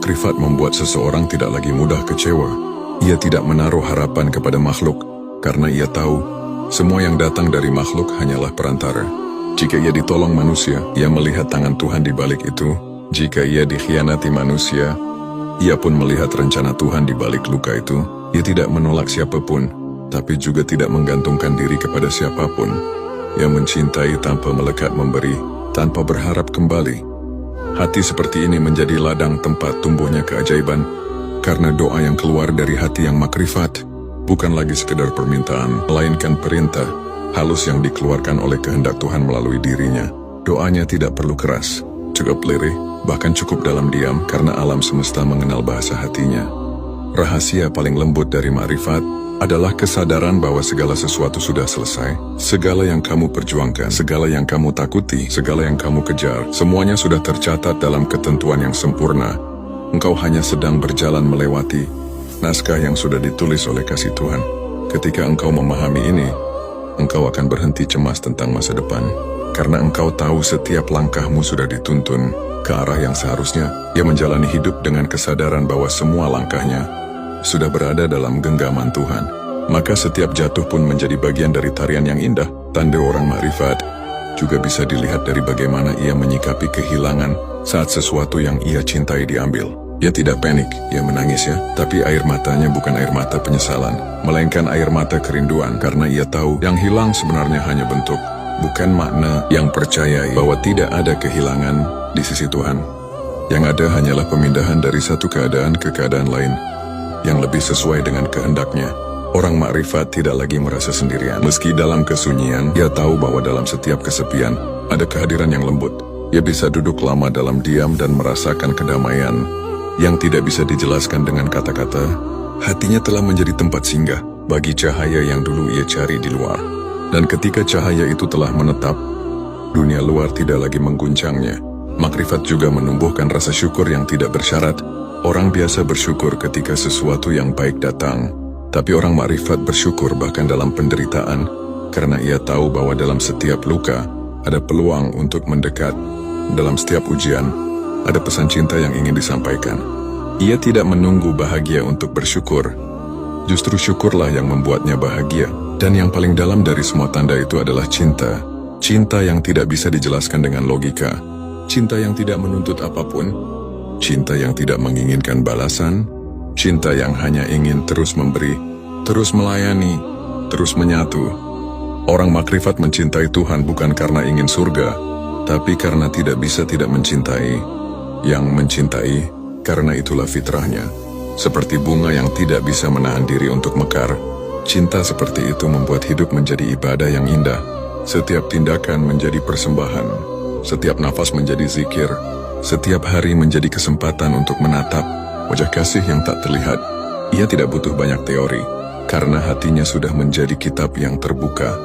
makrifat membuat seseorang tidak lagi mudah kecewa. Ia tidak menaruh harapan kepada makhluk, karena ia tahu semua yang datang dari makhluk hanyalah perantara. Jika ia ditolong manusia, ia melihat tangan Tuhan di balik itu. Jika ia dikhianati manusia, ia pun melihat rencana Tuhan di balik luka itu. Ia tidak menolak siapapun, tapi juga tidak menggantungkan diri kepada siapapun. Ia mencintai tanpa melekat memberi, tanpa berharap kembali. Hati seperti ini menjadi ladang tempat tumbuhnya keajaiban, karena doa yang keluar dari hati yang makrifat bukan lagi sekedar permintaan, melainkan perintah halus yang dikeluarkan oleh kehendak Tuhan melalui dirinya. Doanya tidak perlu keras, cukup lirih, bahkan cukup dalam diam, karena alam semesta mengenal bahasa hatinya. Rahasia paling lembut dari makrifat adalah kesadaran bahwa segala sesuatu sudah selesai. Segala yang kamu perjuangkan, segala yang kamu takuti, segala yang kamu kejar, semuanya sudah tercatat dalam ketentuan yang sempurna. Engkau hanya sedang berjalan melewati naskah yang sudah ditulis oleh kasih Tuhan. Ketika engkau memahami ini, engkau akan berhenti cemas tentang masa depan, karena engkau tahu setiap langkahmu sudah dituntun ke arah yang seharusnya. Ia menjalani hidup dengan kesadaran bahwa semua langkahnya sudah berada dalam genggaman Tuhan. Maka setiap jatuh pun menjadi bagian dari tarian yang indah. Tanda orang makrifat juga bisa dilihat dari bagaimana ia menyikapi kehilangan saat sesuatu yang ia cintai diambil. Ia tidak panik, ia menangis ya, tapi air matanya bukan air mata penyesalan, melainkan air mata kerinduan, karena ia tahu yang hilang sebenarnya hanya bentuk, bukan makna. Yang percaya bahwa tidak ada kehilangan di sisi Tuhan. Yang ada hanyalah pemindahan dari satu keadaan ke keadaan lain yang lebih sesuai dengan kehendaknya. Orang makrifat tidak lagi merasa sendirian. Meski dalam kesunyian, ia tahu bahwa dalam setiap kesepian ada kehadiran yang lembut. Ia bisa duduk lama dalam diam dan merasakan kedamaian yang tidak bisa dijelaskan dengan kata-kata. Hatinya telah menjadi tempat singgah bagi cahaya yang dulu ia cari di luar. Dan ketika cahaya itu telah menetap, dunia luar tidak lagi mengguncangnya. Makrifat juga menumbuhkan rasa syukur yang tidak bersyarat. Orang biasa bersyukur ketika sesuatu yang baik datang, tapi orang makrifat bersyukur bahkan dalam penderitaan, karena ia tahu bahwa dalam setiap luka ada peluang untuk mendekat. Dalam setiap ujian ada pesan cinta yang ingin disampaikan. Ia tidak menunggu bahagia untuk bersyukur. Justru syukurlah yang membuatnya bahagia. Dan yang paling dalam dari semua tanda itu adalah cinta. Cinta yang tidak bisa dijelaskan dengan logika. Cinta yang tidak menuntut apapun. Cinta yang tidak menginginkan balasan, cinta yang hanya ingin terus memberi, terus melayani, terus menyatu. Orang makrifat mencintai Tuhan bukan karena ingin surga, tapi karena tidak bisa tidak mencintai. Yang mencintai, karena itulah fitrahnya. Seperti bunga yang tidak bisa menahan diri untuk mekar, cinta seperti itu membuat hidup menjadi ibadah yang indah. Setiap tindakan menjadi persembahan, setiap nafas menjadi zikir, setiap hari menjadi kesempatan untuk menatap wajah kasih yang tak terlihat. Ia tidak butuh banyak teori, karena hatinya sudah menjadi kitab yang terbuka.